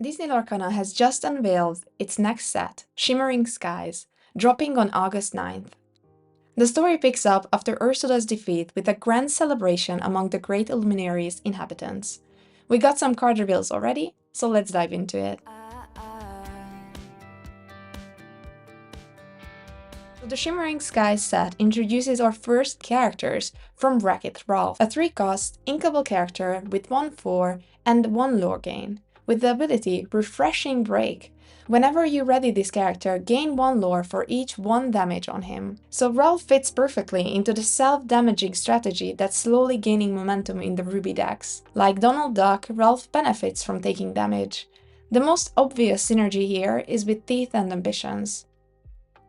Disney Lorcana has just unveiled its next set, Shimmering Skies, dropping on August 9th. The story picks up after Ursula's defeat with a grand celebration among the Great Illuminaries' inhabitants. We got some card reveals already, so let's dive into it. The Shimmering Skies set introduces our first characters from Wreck-It Ralph, a 3-cost inkable character with 1/4 and 1 lore gain, with the ability Refreshing Break. Whenever you ready this character, gain 1 lore for each 1 damage on him. So Ralph fits perfectly into the self-damaging strategy that's slowly gaining momentum in the Ruby decks. Like Donald Duck, Ralph benefits from taking damage. The most obvious synergy here is with Teeth and Ambitions.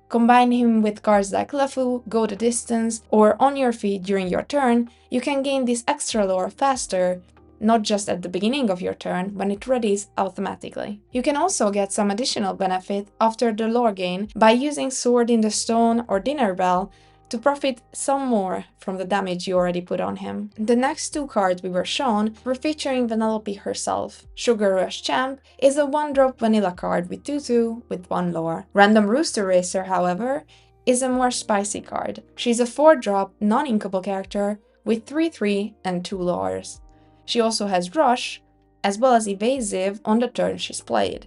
Combine him with cards like LeFou, Go the Distance, or On Your Feet during your turn, you can gain this extra lore faster, not just at the beginning of your turn, when it readies automatically. You can also get some additional benefit after the lore gain by using Sword in the Stone or Dinner Bell to profit some more from the damage you already put on him. The next 2 cards we were shown were featuring Vanellope herself. Sugar Rush Champ is a 1-drop vanilla card with 2/2 with 1 lore. Random Rooster Racer, however, is a more spicy card. She's a 4-drop non-inkable character with 3/3 and 2 lores. She also has Rush, as well as Evasive on the turn she's played,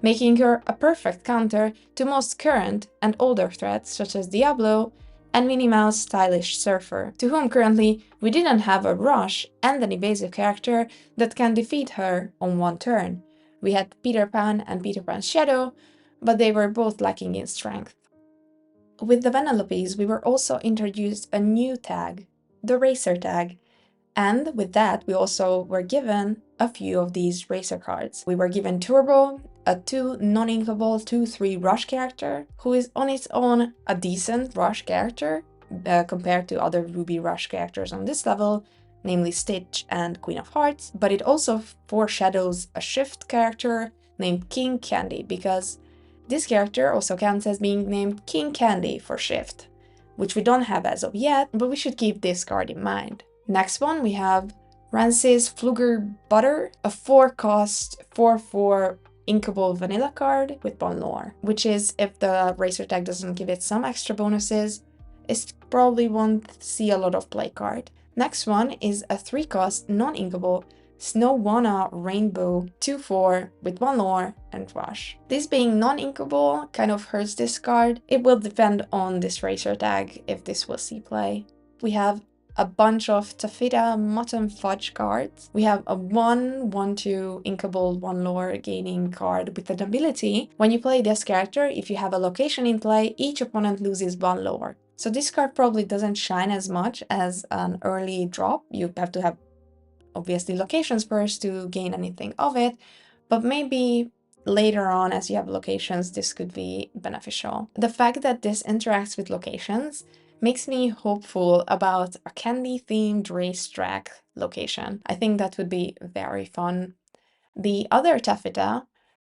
making her a perfect counter to most current and older threats such as Diablo and Minnie Mouse Stylish Surfer, to whom currently we didn't have a Rush and an evasive character that can defeat her on 1 turn. We had Peter Pan and Peter Pan's Shadow, but they were both lacking in strength. With the Vanellopes, we were also introduced a new tag, the Racer tag, and with that we also were given a few of these Racer cards. We were given Turbo, a 2 non-inkable 2/3 Rush character, who is on its own a decent Rush character compared to other Ruby Rush characters on this level, namely Stitch and Queen of Hearts, but it also foreshadows a Shift character named King Candy, because this character also counts as being named King Candy for Shift, which we don't have as of yet, but we should keep this card in mind. Next one we have Rancis Fluger Butter, a 4-cost 4/4 inkable vanilla card with 1 lore, which is, if the Racer tag doesn't give it some extra bonuses, it probably won't see a lot of play card. Next one is a 3-cost non-inkable Snowana Rainbow 2/4 with 1 lore and Rush. This being non-inkable kind of hurts this card. It will depend on this Racer tag if this will see play. We have a bunch of Taffeta Mutton Fudge cards. We have a 1/1/2 inkable 1 lore gaining card with an ability. When you play this character, if you have a location in play, each opponent loses 1 lore. So this card probably doesn't shine as much as an early drop. You have to have obviously locations first to gain anything of it, but maybe later on as you have locations this could be beneficial. The fact that this interacts with locations makes me hopeful about a candy-themed racetrack location. I think that would be very fun. The other Taffeta,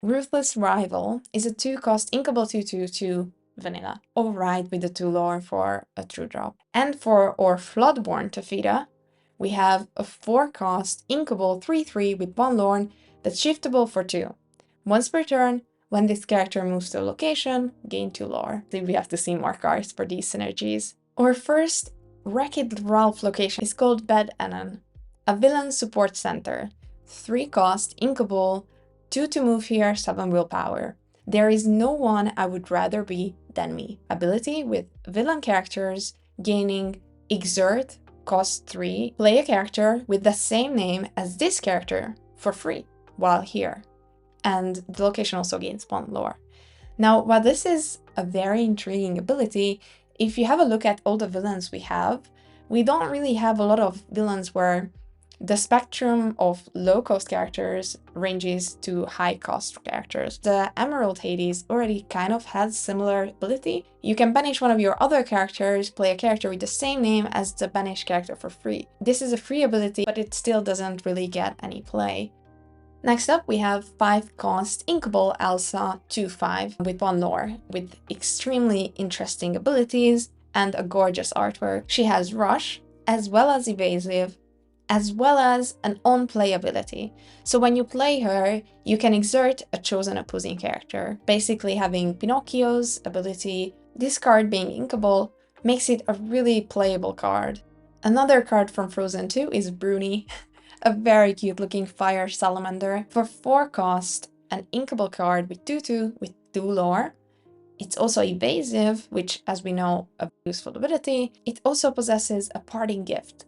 Ruthless Rival, is a 2-cost inkable 2/2 vanilla, alright with the 2 lore for a true drop. And for our Floodborn Taffeta, we have a 4-cost inkable 3/3 with 1 lore that's shiftable for 2. Once per turn, when this character moves to a location, gain 2 lore. So we have to see more cards for these synergies. Our first Wreck-It Ralph location is called Bad Anon, a villain support center. 3-cost inkable, 2 to move here, 7 willpower. There is no one I would rather be than me. Ability with villain characters gaining Exert, cost 3. Play a character with the same name as this character for free while here. And the location also gains 1 lore. Now, while this is a very intriguing ability, if you have a look at all the villains we don't really have a lot of villains where the spectrum of low-cost characters ranges to high-cost characters. The Emerald Hades already kind of has similar ability. You can banish one of your other characters, play a character with the same name as the banished character for free. This is a free ability, but it still doesn't really get any play. Next up, we have 5-cost inkable Elsa 2/5 with 1 lore, with extremely interesting abilities and a gorgeous artwork. She has Rush, as well as Evasive, as well as an on-play ability. So when you play her, you can exert a chosen opposing character, basically having Pinocchio's ability. This card being inkable makes it a really playable card. Another card from Frozen 2 is Bruni, a very cute looking fire salamander. For 4 cost, an inkable card with 2/2 with 2 lore. It's also evasive, which, as we know, a useful ability. It also possesses a parting gift.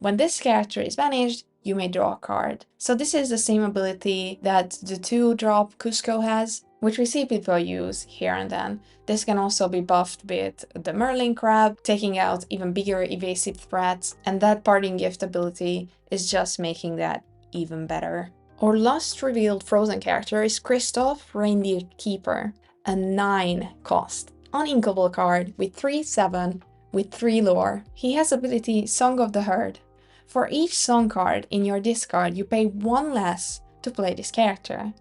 When this character is banished, you may draw a card. So this is the same ability that the 2-drop Cusco has, which we see people use here and then. This can also be buffed with the Merlin Crab, taking out even bigger evasive threats, and that parting gift ability is just making that even better. Our last revealed Frozen character is Kristoff, Reindeer Keeper, a 9 cost, uninkable card with 3/7 with 3 lore. He has ability Song of the Herd. For each song card in your discard, you pay 1 less to play this character.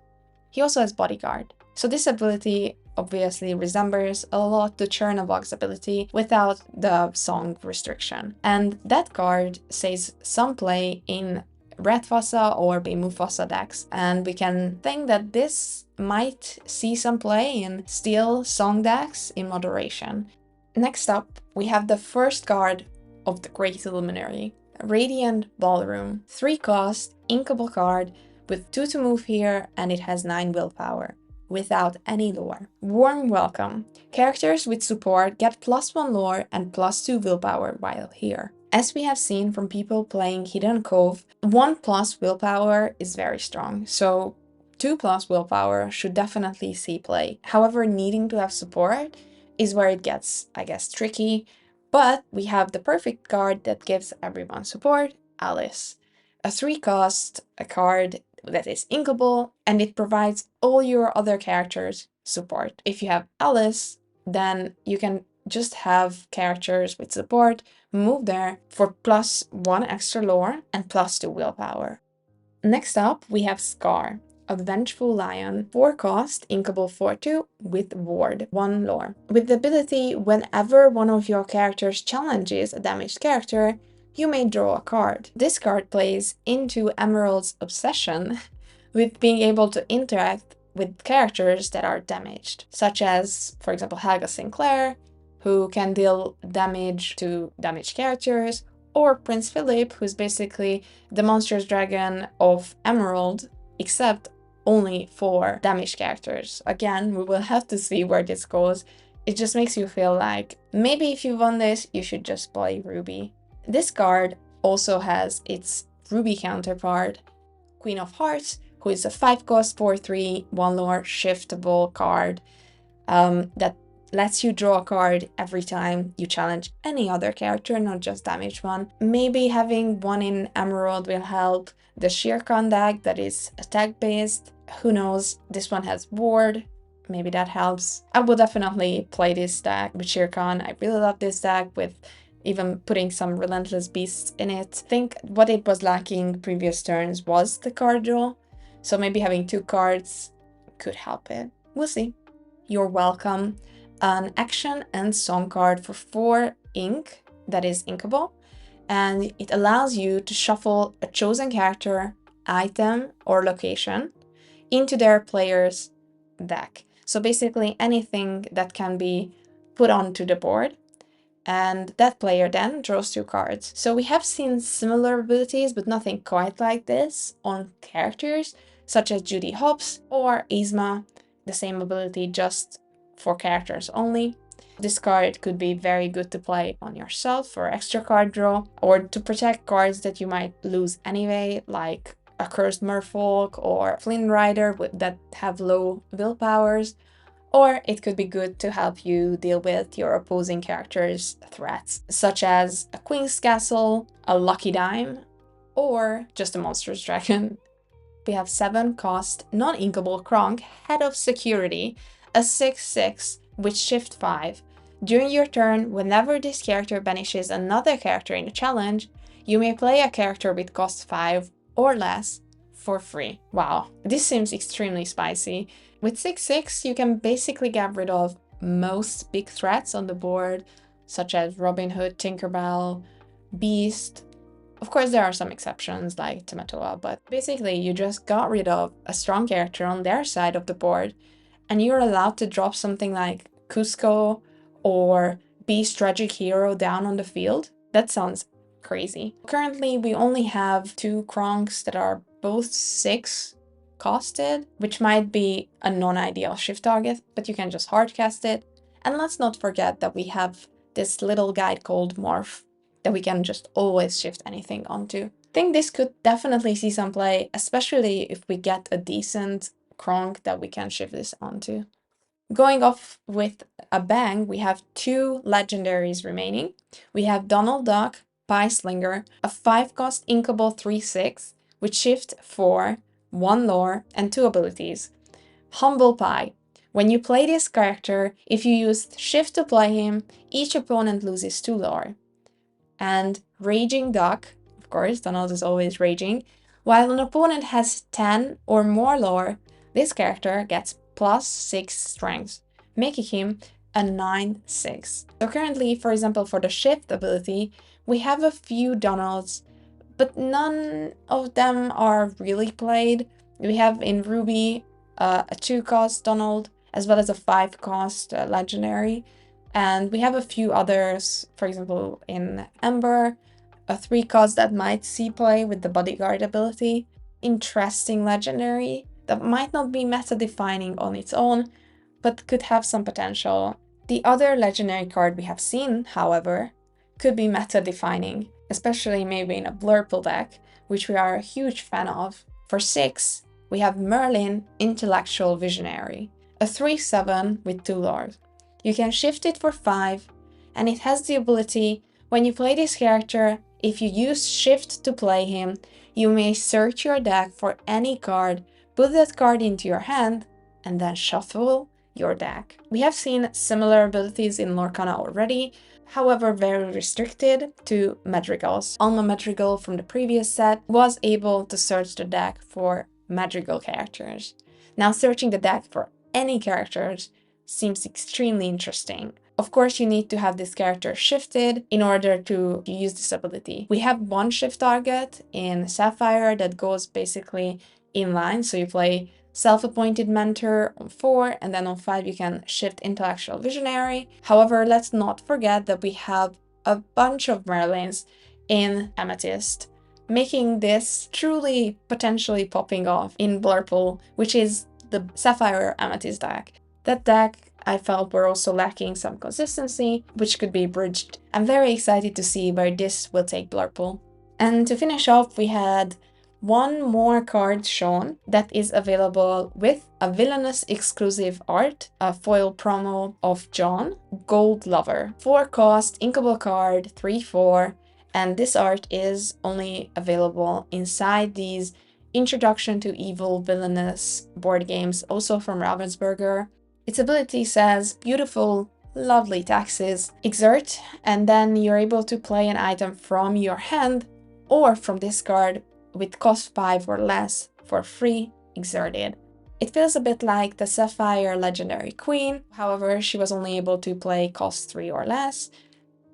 He also has Bodyguard. So this ability obviously resembles a lot the Chernobog's ability without the song restriction. And that card says some play in Red Fossa or Mufasa decks, and we can think that this might see some play in Steel Song decks in moderation. Next up, we have the first card of the Great Illuminary, Radiant Ballroom. 3 cost, inkable card with 2 to move here, and it has 9 willpower, without any lore. Warm welcome. Characters with support get +1 lore and +2 willpower while here. As we have seen from people playing Hidden Cove, 1+ willpower is very strong, so 2+ willpower should definitely see play. However, needing to have support is where it gets, I guess, tricky, but we have the perfect card that gives everyone support, Alice. A 3 cost, a card that is inkable, and it provides all your other characters support. If you have Alice, then you can just have characters with support move there for +1 extra lore and +2 willpower. Next up, we have Scar, a Vengeful Lion, 4 cost, inkable 4/2 with Ward, 1 lore. With the ability, whenever one of your characters challenges a damaged character, you may draw a card. This card plays into Emerald's obsession with being able to interact with characters that are damaged, such as, for example, Helga Sinclair, who can deal damage to damaged characters, or Prince Philip, who's basically the monstrous dragon of Emerald, except only for damaged characters. Again, we will have to see where this goes. It just makes you feel like maybe if you won this, you should just play Ruby. This card also has its Ruby counterpart, Queen of Hearts, who is a 5 cost 4/3, 1 lore shiftable card that lets you draw a card every time you challenge any other character, not just damaged one. Maybe having one in Emerald will help. The Shere Khan deck that is attack based, who knows, this one has Ward, maybe that helps. I will definitely play this deck with Shere Khan. I really love this deck, with even putting some Relentless Beasts in it. I think what it was lacking previous turns was the card draw, so maybe having 2 cards could help it. We'll see. You're welcome. An action and song card for 4 ink that is inkable, and it allows you to shuffle a chosen character, item, or location into their player's deck. So basically anything that can be put onto the board, and that player then draws 2 cards. So we have seen similar abilities, but nothing quite like this on characters such as Judy Hopps or Yzma, the same ability just for characters only. This card could be very good to play on yourself for extra card draw, or to protect cards that you might lose anyway, like a Cursed Merfolk or Flynn Rider that have low willpowers. Or it could be good to help you deal with your opposing character's threats, such as a Queen's Castle, a Lucky Dime, or just a Monstrous Dragon. We have 7 cost, non-inkable Kronk, Head of Security, a 6/6 with shift 5. During your turn, whenever this character banishes another character in a challenge, you may play a character with cost 5 or less for free. Wow, this seems extremely spicy. With 6/6, you can basically get rid of most big threats on the board, such as Robin Hood, Tinkerbell, Beast, Of course, there are some exceptions like Tamatoa, but basically you just got rid of a strong character on their side of the board, and you're allowed to drop something like Cusco or Beast Tragic Hero down on the field. That sounds crazy. Currently, we only have 2 Kronks that are both 6 costed, which might be a non-ideal shift target, but you can just hardcast it. And let's not forget that we have this little guide called Morph that we can just always shift anything onto. I think this could definitely see some play, especially if we get a decent Kronk that we can shift this onto. Going off with a bang, we have 2 legendaries remaining. We have Donald Duck, Pie Slinger, a 5-cost Inkable 3/6, with shift for 1 lore and 2 abilities. Humble Pie. When you play this character, if you use shift to play him, each opponent loses 2 lore. And Raging Duck, of course, Donald is always raging. While an opponent has 10 or more lore, this character gets +6 strength, making him a 9/6. So currently, for example, for the shift ability, we have a few Donalds, but none of them are really played. We have in Ruby a 2-cost Donald, as well as a 5-cost legendary. And we have a few others, for example, in Ember, a 3-cost that might see play with the Bodyguard ability. Interesting legendary that might not be meta-defining on its own, but could have some potential. The other legendary card we have seen, however, could be meta-defining, especially maybe in a Blurple deck, which we are a huge fan of. For 6, we have Merlin, Intellectual Visionary, a 3/7 with 2 lores. You can shift it for 5, and it has the ability, when you play this character, if you use shift to play him, you may search your deck for any card, put that card into your hand, and then shuffle your deck. We have seen similar abilities in Lorcana already, however very restricted to Madrigals. Alma Madrigal from the previous set was able to search the deck for Madrigal characters. Now searching the deck for any characters seems extremely interesting. Of course, you need to have this character shifted in order to use this ability. We have 1 shift target in Sapphire that goes basically in line, so you play Self-Appointed Mentor on 4, and then on 5 you can shift Intellectual Visionary. However, let's not forget that we have a bunch of Merlins in Amethyst, making this truly potentially popping off in Blurple, which is the Sapphire Amethyst deck. That deck I felt were also lacking some consistency, which could be bridged. I'm very excited to see where this will take Blurple. And to finish off, we had 1 more card shown that is available with a villainous exclusive art, a foil promo of John, Gold Lover. 4-cost, inkable card, 3/4, and this art is only available inside these Introduction to Evil Villainous board games, also from Ravensburger. Its ability says, beautiful, lovely taxes, exert, and then you're able to play an item from your hand or from this card with cost 5 or less for free, exerted. It feels a bit like the Sapphire Legendary Queen, however, she was only able to play cost 3 or less.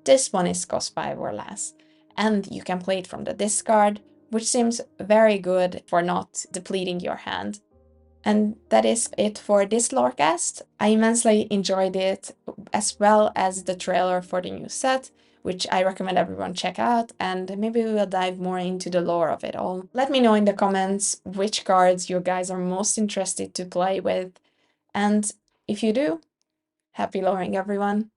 This one is cost 5 or less, and you can play it from the discard, which seems very good for not depleting your hand. And that is it for this LoreCast. I immensely enjoyed it, as well as the trailer for the new set, which I recommend everyone check out, and maybe we will dive more into the lore of it all. Let me know in the comments which cards you guys are most interested to play with, and if you do, happy loring everyone!